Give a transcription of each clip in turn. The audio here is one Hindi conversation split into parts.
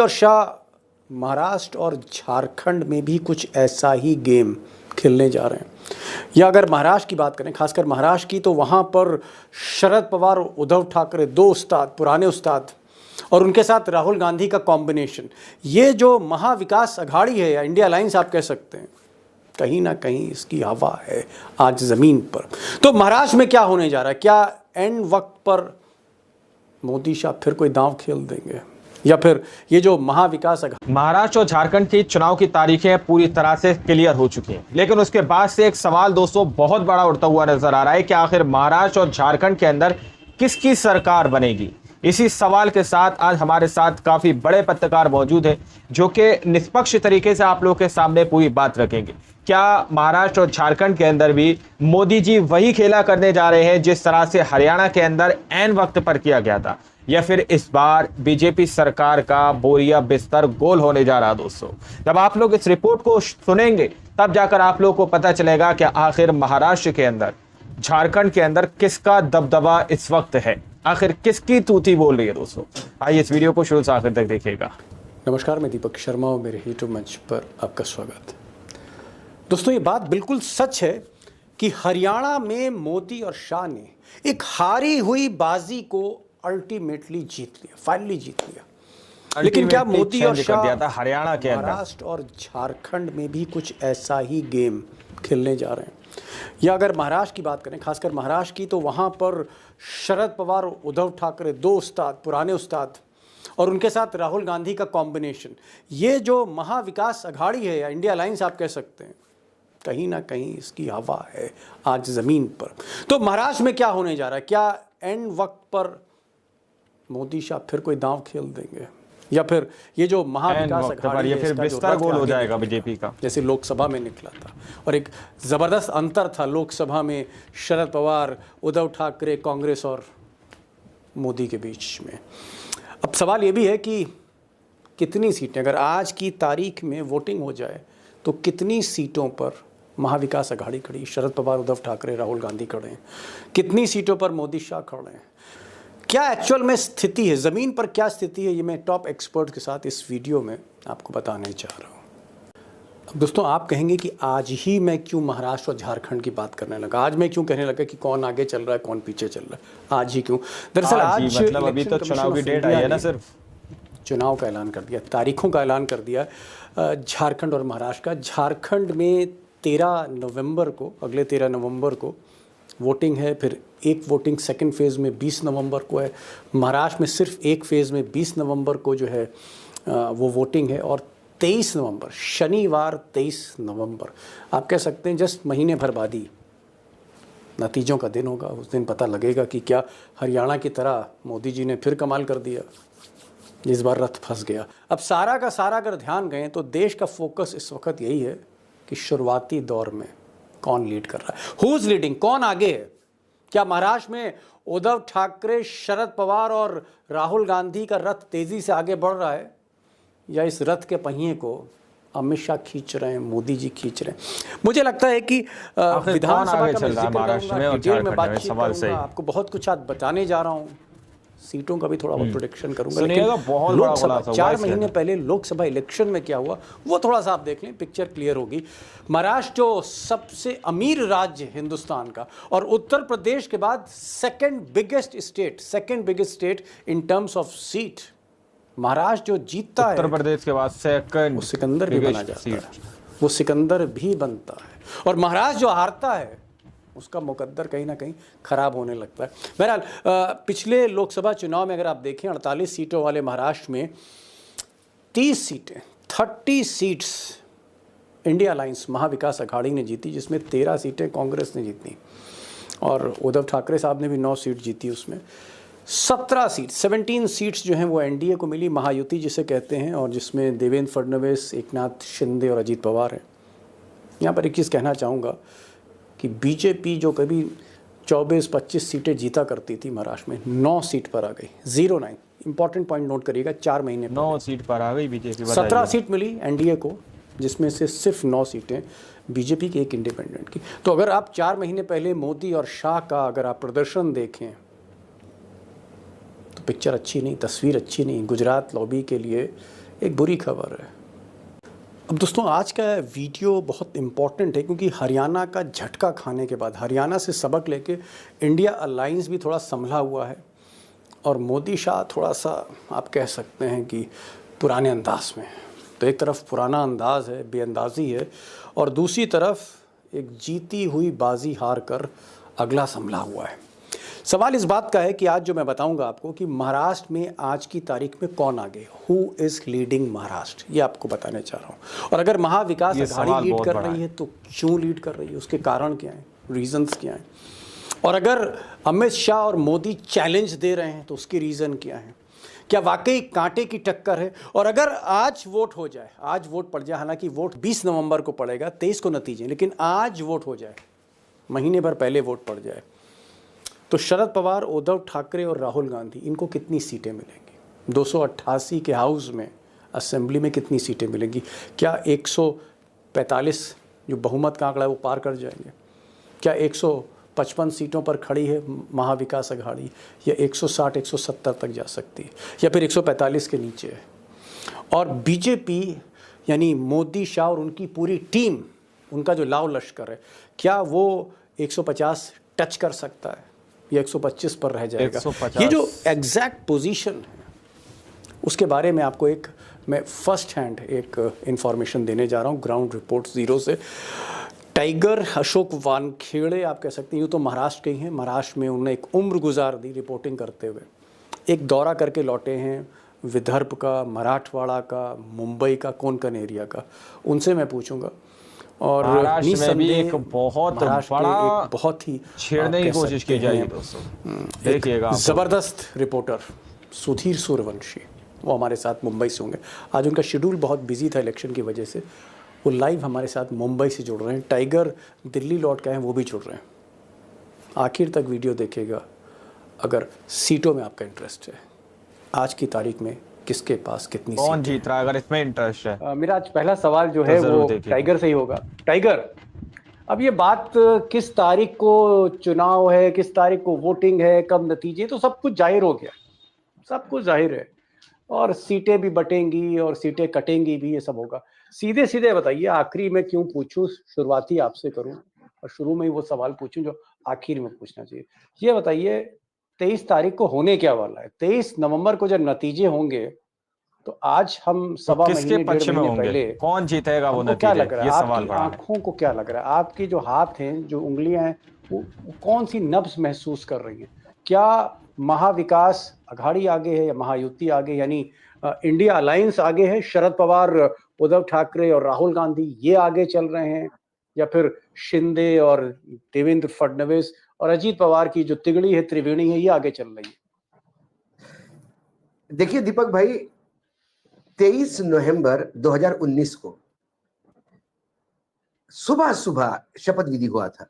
और शाह महाराष्ट्र और झारखंड में भी कुछ ऐसा ही गेम खेलने जा रहे हैं। या अगर महाराष्ट्र की बात करें, खासकर महाराष्ट्र की, तो वहाँ पर शरद पवार और उद्धव ठाकरे, दो उस्ताद, पुराने उस्ताद, और उनके साथ राहुल गांधी का कॉम्बिनेशन, ये जो महाविकास अघाड़ी है या इंडिया अलायंस आप कह सकते हैं, कहीं ना कहीं इसकी हवा है आज ज़मीन पर। तो महाराष्ट्र में क्या होने जा रहा है? क्या एंड वक्त पर मोदी शाह फिर कोई दांव खेल देंगे, या फिर ये जो महाविकास महाराष्ट्र और झारखंड की चुनाव की तारीखें पूरी तरह से क्लियर हो चुकी हैं, लेकिन उसके बाद से एक सवाल दोस्तों बहुत बड़ा उठता हुआ नजर आ रहा है कि आखिर महाराष्ट्र और झारखंड के अंदर किसकी सरकार बनेगी। इसी सवाल के साथ आज हमारे साथ काफी बड़े पत्रकार मौजूद हैं जो कि निष्पक्ष तरीके से आप लोगों के सामने पूरी बात रखेंगे। क्या महाराष्ट्र और झारखंड के अंदर भी मोदी जी वही खेला करने जा रहे हैं जिस तरह से हरियाणा के अंदर ऐन वक्त पर किया गया था, या फिर इस बार बीजेपी सरकार का बोरिया बिस्तर गोल होने जा रहा? दोस्तों, जब आप लोग इस रिपोर्ट को सुनेंगे तब जाकर आप लोगों को पता चलेगा कि आखिर महाराष्ट्र के अंदर, झारखंड के अंदर किसका दबदबा इस वक्त है, आखिर किसकी तूती बोल रही है। दोस्तों, आइए इस वीडियो को शुरू से आखिर तक देखिएगा। नमस्कार, मैं दीपक शर्मा और मेरे यूट्यूब मंच पर आपका स्वागत। दोस्तों, ये बात बिल्कुल सच है कि हरियाणा में मोदी और शाह ने एक हारी हुई बाजी को अल्टीमेटली जीत लिया, फाइनली जीत लिया। लेकिन क्या मोदी और शाह हरियाणा के अंदर, महाराष्ट्र और झारखंड में भी कुछ ऐसा ही गेम खेलने जा रहे हैं? या अगर महाराष्ट्र की बात करें, खासकर महाराष्ट्र की, तो वहाँ पर शरद पवार और उद्धव ठाकरे, दो उस्ताद, पुराने उस्ताद, और उनके साथ राहुल गांधी का कॉम्बिनेशन, ये जो महाविकास अघाड़ी है या इंडिया अलायंस आप कह सकते हैं, कहीं ना कहीं इसकी हवा है आज ज़मीन पर। तो महाराष्ट्र में क्या होने जा रहा है? क्या एंड वक्त पर मोदी शाह फिर कोई दांव खेल देंगे, या फिर ये जो महाविकास अघाड़ी है, फिर बिस्तर गोल हो जाएगा बीजेपी का, जैसे लोकसभा में निकला था? और एक ज़बरदस्त अंतर था लोकसभा में शरद पवार, उद्धव ठाकरे, कांग्रेस और मोदी के बीच में। अब सवाल ये भी है कि कितनी सीटें, अगर आज की तारीख में वोटिंग हो जाए तो कितनी सीटों पर महाविकास अघाड़ी खड़ी, शरद पवार, उद्धव ठाकरे, राहुल गांधी खड़े हैं, कितनी सीटों पर मोदी शाह खड़े हैं, क्या एक्चुअल में स्थिति है, ज़मीन पर क्या स्थिति है, ये मैं टॉप एक्सपर्ट के साथ इस वीडियो में आपको बताने जा रहा हूँ। अब दोस्तों, आप कहेंगे कि आज ही मैं क्यों महाराष्ट्र और झारखंड की बात करने लगा, आज मैं क्यों कहने लगा कि कौन आगे चल रहा है कौन पीछे चल रहा है, आज ही क्यों? दरअसल आज मतलब अभी तो चुनाव की डेट आई है ना, सिर्फ चुनाव का ऐलान कर दिया, तारीखों का ऐलान कर दिया झारखंड और महाराष्ट्र का। झारखंड में 13 नवंबर को, अगले 13 नवंबर को वोटिंग है, फिर एक वोटिंग सेकंड फेज़ में 20 नवंबर को है। महाराष्ट्र में सिर्फ एक फेज़ में 20 नवंबर को जो है वो वोटिंग है, और 23 नवंबर, शनिवार 23 नवंबर, आप कह सकते हैं जस्ट महीने भर बाद ही नतीजों का दिन होगा। उस दिन पता लगेगा कि क्या हरियाणा की तरह मोदी जी ने फिर कमाल कर दिया, इस बार रथ फंस गया। अब सारा का सारा अगर ध्यान गए तो देश का फोकस इस वक्त यही है कि शुरुआती दौर में कौन लीड कर रहा है, हु इज लीडिंग, कौन आगे है। क्या महाराष्ट्र में उद्धव ठाकरे, शरद पवार और राहुल गांधी का रथ तेजी से आगे बढ़ रहा है, या इस रथ के पहिए को अमित शाह खींच रहे हैं, मोदी जी खींच रहे हैं? मुझे लगता है कि विधानसभा का डिटेल में बातचीत करूंगा, आपको बहुत कुछ आज बताने जा रहा हूं, सीटों का भी थोड़ा बहुत प्रोडिक्शन करूंगा। लेकिन 4 महीने पहले लोकसभा इलेक्शन में क्या हुआ वो थोड़ा सा आप देख लें, पिक्चर क्लियर होगी। महाराष्ट्र जो सबसे अमीर राज्य है हिंदुस्तान का, और उत्तर प्रदेश के बाद second biggest state in terms of seat, Maharashtra जो जीतता है, उत्तर प्रदेश के बाद सेकंड, वो सिकंदर भी बना जाता है, वो सिकंदर भी बनता है। और महाराष्ट्र जो हारता है उसका मुकद्दर कहीं ना कहीं खराब होने लगता है। बहरहाल पिछले लोकसभा चुनाव में अगर आप देखें, 48 सीटों वाले महाराष्ट्र में 30 सीटें, 30 seats India alliance Maha Vikas Aghadi ने जीती, जिसमें 13 सीटें कांग्रेस ने जीती, और उद्धव ठाकरे साहब ने भी 9 सीट जीती। उसमें 17 सीट्स जो हैं वो एनडीए को मिली, महायुति जिसे कहते हैं, और जिसमें देवेंद्र फडणवीस, एकनाथ शिंदे और अजीत पवार हैं। यहाँ पर एक चीज़ कहना चाहूँगा कि बीजेपी जो कभी 24-25 सीटें जीता करती थी महाराष्ट्र में, 9 सीट पर आ गई, 09। इंपॉर्टेंट पॉइंट नोट करिएगा, 4 महीने 9 सीट पर आ गई बीजेपी। 17 सीट मिली एनडीए को, जिसमें से सिर्फ 9 सीटें बीजेपी की, एक इंडिपेंडेंट की। तो अगर आप 4 महीने पहले मोदी और शाह का अगर आप प्रदर्शन देखें तो पिक्चर अच्छी नहीं, तस्वीर अच्छी नहीं। गुजरात लॉबी के लिए एक बुरी खबर है। अब दोस्तों आज का वीडियो बहुत इम्पॉर्टेंट है क्योंकि हरियाणा का झटका खाने के बाद हरियाणा से सबक लेके इंडिया अलायंस भी थोड़ा संभला हुआ है और मोदी शाह थोड़ा सा आप कह सकते हैं कि पुराने अंदाज में। तो एक तरफ पुराना अंदाज है, बेअंदाजी है, और दूसरी तरफ एक जीती हुई बाजी हार कर अगला संभला हुआ है। सवाल इस बात का है कि आज जो मैं बताऊंगा आपको कि महाराष्ट्र में आज की तारीख में कौन आगे, हु इज़ लीडिंग महाराष्ट्र, ये आपको बताने चाह रहा हूँ। और अगर महाविकास अघाड़ी लीड कर रही है तो क्यों लीड कर रही है, उसके कारण क्या हैं, रीजंस क्या हैं। और अगर अमित शाह और मोदी चैलेंज दे रहे हैं तो उसके रीज़न क्या हैं, क्या वाकई कांटे की टक्कर है। और अगर आज वोट हो जाए, आज वोट पड़ जाए, हालांकि वोट 20 नवंबर को पड़ेगा, 23 को नतीजे, लेकिन आज वोट हो जाए, महीने भर पहले वोट पड़ जाए, तो शरद पवार, उद्धव ठाकरे और राहुल गांधी, इनको कितनी सीटें मिलेंगी। 288 के हाउस में, असेंबली में कितनी सीटें मिलेंगी। क्या 145 जो बहुमत का आंकड़ा है वो पार कर जाएंगे। क्या 155 सीटों पर खड़ी है महाविकास अघाड़ी, या 160 170 तक जा सकती है, या फिर 145 के नीचे है। और बीजेपी यानी मोदी शाह और उनकी पूरी टीम, उनका जो लाव लश्कर है, क्या वो 150 टच कर सकता है या 125 पर रह जाएगा। 150। ये जो एग्जैक्ट पोजीशन है उसके बारे में आपको एक मैं फर्स्ट हैंड एक इंफॉर्मेशन देने जा रहा हूँ, ग्राउंड रिपोर्ट ज़ीरो से। टाइगर अशोक वानखेड़े आप कह सकते हैं, यूँ तो महाराष्ट्र के ही हैं। महाराष्ट्र में उन्होंने एक उम्र गुजार दी रिपोर्टिंग करते हुए, एक दौरा करके लौटे हैं विदर्भ का, मराठवाड़ा का, मुंबई का, कोंकण एरिया का। उनसे मैं पूछूंगा। और महाराष्ट्र में भी एक बहुत बड़ा एक बहुत ही छेड़ने की कोशिश की जाएगी दोस्तों, देखिएगा। ज़बरदस्त रिपोर्टर सुधीर सूर्यवंशी, वो हमारे साथ मुंबई से होंगे। आज उनका शेड्यूल बहुत बिजी था इलेक्शन की वजह से, वो लाइव हमारे साथ मुंबई से जुड़ रहे हैं। टाइगर दिल्ली लौट के आए हैं, वो भी जुड़ रहे हैं। आखिर तक वीडियो देखिएगा अगर सीटों में आपका इंटरेस्ट है। आज की तारीख में किसके पास कितनी कौन जीत रहा है, अगर इसमें इंटरेस्ट है। मेरा आज पहला सवाल जो है वो टाइगर से ही होगा। टाइगर, अब ये बात किस तारीख को चुनाव है, किस तारीख को वोटिंग है, कब नतीजे, तो सब कुछ जाहिर हो गया, सब कुछ जाहिर है, और सीटें भी बटेंगी और सीटें कटेंगी भी, ये सब होगा। सीधे सीधे बताइए, आखिरी में क्यों पूछूं, शुरुआती आपसे करूं और शुरू में ही वो सवाल पूछूं जो आखिर में पूछना चाहिए। ये बताइए 23 तारीख को होने क्या वाला है। 23 नवंबर को जब नतीजे होंगे तो आज हम सवा महीने, डेढ़ महीने पहले, कौन जीतेगा वो नतीजे, क्या लग रहा है, ये सवाल आपकी आंखों को क्या लग रहा है, आपके जो हाथ हैं, जो उंगलियां हैं, वो कौन सी नब्ज महसूस कर रही हैं। क्या महाविकास अघाड़ी आगे है या महायुति आगे, यानी इंडिया अलायंस आगे है, शरद पवार, उद्धव ठाकरे और राहुल गांधी ये आगे चल रहे हैं, या फिर शिंदे और देवेंद्र फडणवीस और अजीत पवार की जो तिगड़ी है, त्रिवेणी है, ये आगे चल रही है। देखिए दीपक भाई, 23 नवंबर 2019 को सुबह सुबह शपथ विधि हुआ था।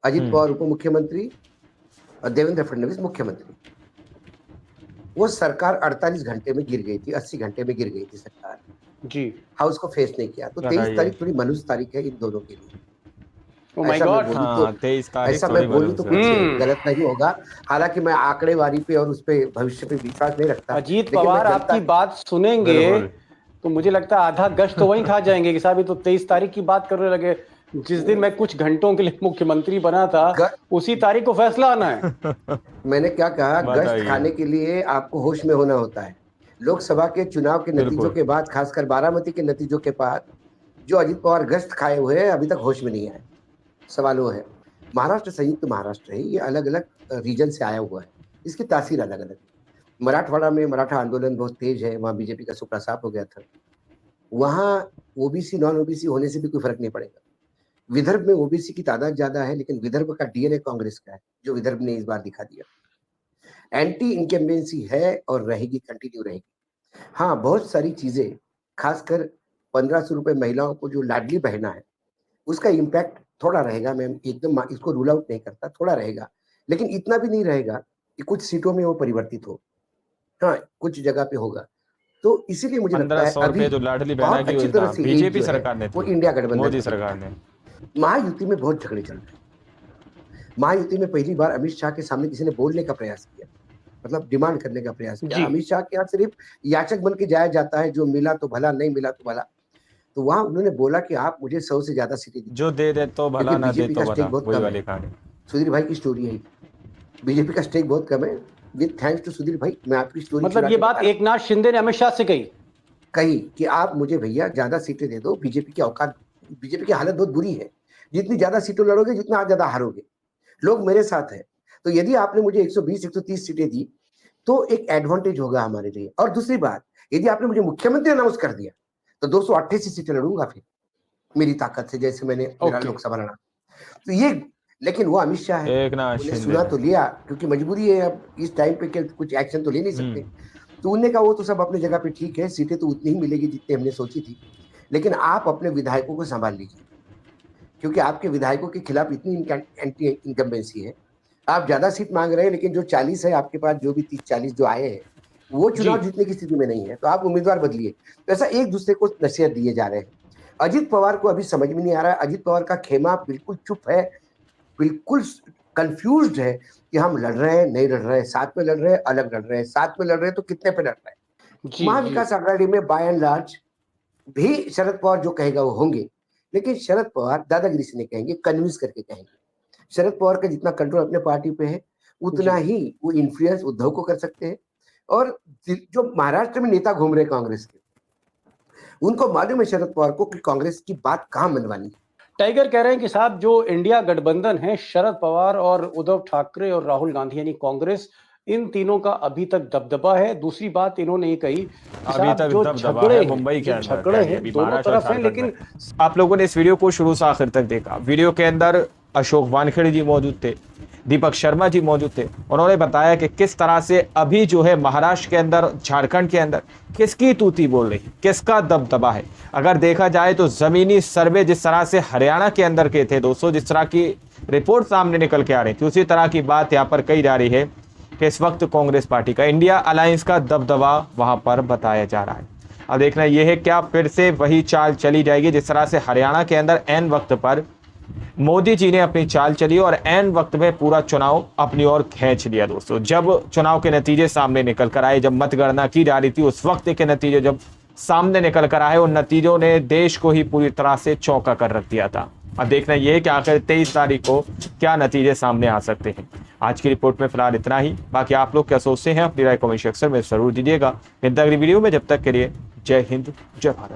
अजीत पवार उप मुख्यमंत्री और देवेंद्र फडणवीस मुख्यमंत्री। वो सरकार 48 घंटे में गिर गई थी, 80 घंटे में गिर गई थी सरकार जी। हाउस को फेस नहीं किया। तो 23 तारीख थोड़ी मनुष्य तारीख है इन दोनों के लिए। Oh my God, ऐसा मैं बोलूं तो कुछ गलत नहीं होगा। हालांकि मैं आंकड़ेवारी पे और उस पे भविष्य पे विश्वास नहीं रखता। अजीत पवार आपकी बात सुनेंगे तो मुझे लगता है आधा गश्त तो वहीं खा जाएंगे कि साहब ये तो 23 तारीख की बात करने लगे। जिस दिन मैं कुछ घंटों के लिए मुख्यमंत्री बना था, उसी तारीख को फैसला आना है। मैंने क्या कहा, गश्त खाने के लिए आपको होश में होना होता है। लोकसभा के चुनाव के नतीजों के बाद, खासकर बारामती के नतीजों के बाद, जो अजीत पवार गश्त खाए हुए हैं, अभी तक होश में नहीं आए। सवाल वो है, महाराष्ट्र संयुक्त महाराष्ट्र है, ये अलग अलग रीजन से आया हुआ है, इसकी तासीर अलग अलग। मराठवाड़ा में मराठा आंदोलन बहुत तेज है, वहाँ बीजेपी का सुपड़ा साफ हो गया था। वहाँ ओबीसी नॉन ओबीसी होने से भी कोई फर्क नहीं पड़ेगा। विदर्भ में ओबीसी की तादाद ज्यादा है, लेकिन विदर्भ का डीएनए कांग्रेस का है, जो विदर्भ ने इस बार दिखा दिया। एंटी इनकम्बेंसी है और रहेगी, कंटिन्यू रहेगी। हाँ, बहुत सारी चीजें, खासकर 1500 रुपए महिलाओं को जो लाडली बहना है, उसका इम्पैक्ट थोड़ा रहेगा। मैं एकदम इसको रूल आउट नहीं करता, थोड़ा रहेगा, लेकिन इतना भी नहीं रहेगा कि कुछ सीटों में वो परिवर्तित हो। हाँ, कुछ जगह पे होगा। तो इसीलिए मुझे लगता है अभी जो लाडली बहना की योजना बीजेपी सरकार ने, वो इंडिया गठबंधन मोदी सरकार ने, महायुति में बहुत झगड़े चल रहे हैं। महायुति में पहली बार अमित शाह के सामने किसी ने बोलने का प्रयास किया, मतलब डिमांड करने का प्रयास किया। अमित शाह के यहाँ सिर्फ याचक बन के जाया जाता है, जो मिला तो भला, नहीं मिला तो भला। तो वहां उन्होंने बोला कि आप मुझे 100 से ज्यादा सीटें दीजिए, जो दे तो भला, ना दे तो भला, वही वाली कहानी। सुधीर भाई की स्टोरी है, बीजेपी का स्टेक बहुत कम है। विद थैंक्स टू सुधीर भाई, मैं आपकी स्टोरी, मतलब ये बात एकनाथ शिंदे ने अमित शाह से कही कि आप मुझे भैया ज्यादा सीटें दे दो, बीजेपी की औकात, बीजेपी की हालत बहुत बुरी है, जितनी ज्यादा सीटें लड़ोगे जितना ज्यादा हारोगे, लोग मेरे साथ है। तो यदि आपने मुझे 120 130 सीटें दी तो एक एडवांटेज होगा हमारे लिए। और दूसरी बात, यदि आपने मुझे मुख्यमंत्री अनाउंस कर दिया तो 288 सीटें लड़ूंगा फिर मेरी ताकत से, जैसे मैंने मेरा लोकसभा लड़ा। तो ये, लेकिन वो अमित शाह है, उन्हें सुना तो लिया, क्योंकि मजबूरी है, अब इस टाइम पे कुछ एक्शन तो ले नहीं सकते। तो उन्होंने कहा वो तो सब अपनी जगह पे ठीक है, सीटें तो उतनी ही मिलेगी जितनी हमने सोची थी, लेकिन आप अपने विधायकों को संभाल लीजिए, क्योंकि आपके विधायकों के खिलाफ इतनी एंटी इनकम्बेंसी है। आप ज्यादा सीट मांग रहे हैं, लेकिन जो 40 है आपके पास, जो भी 30-40 जो आए हैं, वो चुनाव जीतने की स्थिति में नहीं है, तो आप उम्मीदवार बदलिए। तो ऐसा एक दूसरे को नसीहत दिए जा रहे हैं। अजित पवार को अभी समझ में नहीं आ रहा है, अजित पवार का खेमा बिल्कुल चुप है, बिल्कुल कंफ्यूज्ड है कि हम लड़ रहे हैं, नहीं लड़ रहे हैं, साथ में लड़ रहे हैं, अलग लड़ रहे हैं, साथ में लड़ रहे हैं तो कितने पे लड़ रहे हैं। महाविकास अघाड़ी में बाय एंड लार्ज भी शरद पवार जो कहेगा वो होंगे, लेकिन शरद पवार दादागिरी से नहीं कहेंगे, कन्विंस करके कहेंगे। शरद पवार का जितना कंट्रोल अपने पार्टी पे है, उतना ही वो इन्फ्लुएंस उद्धव को कर सकते हैं। और जो महाराष्ट्र में नेता घूम रहे कांग्रेस के, उनको मालूम है शरद पवार को कि कांग्रेस की बात कहां मनवानी है। टाइगर कह रहे हैं कि साहब जो इंडिया गठबंधन है, शरद पवार और उद्धव ठाकरे और राहुल गांधी यानी कांग्रेस, इन तीनों का अभी तक दबदबा है। दूसरी बात इन्होंने ये कही, अभी तक जो दबदबा है मुंबई के अंदर, झगड़े हैं दोनों तरफ हैं, लेकिन आप लोगों ने इस वीडियो को शुरू से आखिर तक देखा। वीडियो के अंदर अशोक वानखेड़े जी मौजूद थे, दीपक शर्मा जी मौजूद थे। उन्होंने बताया कि किस तरह से अभी जो है महाराष्ट्र के अंदर, झारखंड के अंदर किसकी तूती बोल रही, किसका दबदबा है। अगर देखा जाए तो जमीनी सर्वे जिस तरह से हरियाणा के अंदर के थे दोस्तों, जिस तरह की रिपोर्ट सामने निकल के आ रही थी, उसी तरह की बात यहाँ पर कही जा रही है कि इस वक्त कांग्रेस पार्टी का, इंडिया अलायंस का दबदबा वहां पर बताया जा रहा है। अब देखना यह है क्या फिर से वही चाल चली जाएगी जिस तरह से हरियाणा के अंदर एन वक्त पर मोदी जी ने अपनी चाल चली और एन वक्त में पूरा चुनाव अपनी ओर खींच लिया दोस्तों। जब चुनाव के नतीजे सामने निकल कर आए, जब मतगणना की जा रही थी, उस वक्त के नतीजे जब सामने निकल कर आए, उन नतीजों ने देश को ही पूरी तरह से चौंका कर रख दिया था। अब देखना यह है कि आखिर 23 तारीख को क्या नतीजे सामने आ सकते हैं। आज की रिपोर्ट में फिलहाल इतना ही। बाकी आप लोग क्या सोचते हैं, अपनी राय कमेंट सेक्शन में जरूर दीजिएगा। अगली वीडियो में जब तक के लिए जय हिंद, जय भारत।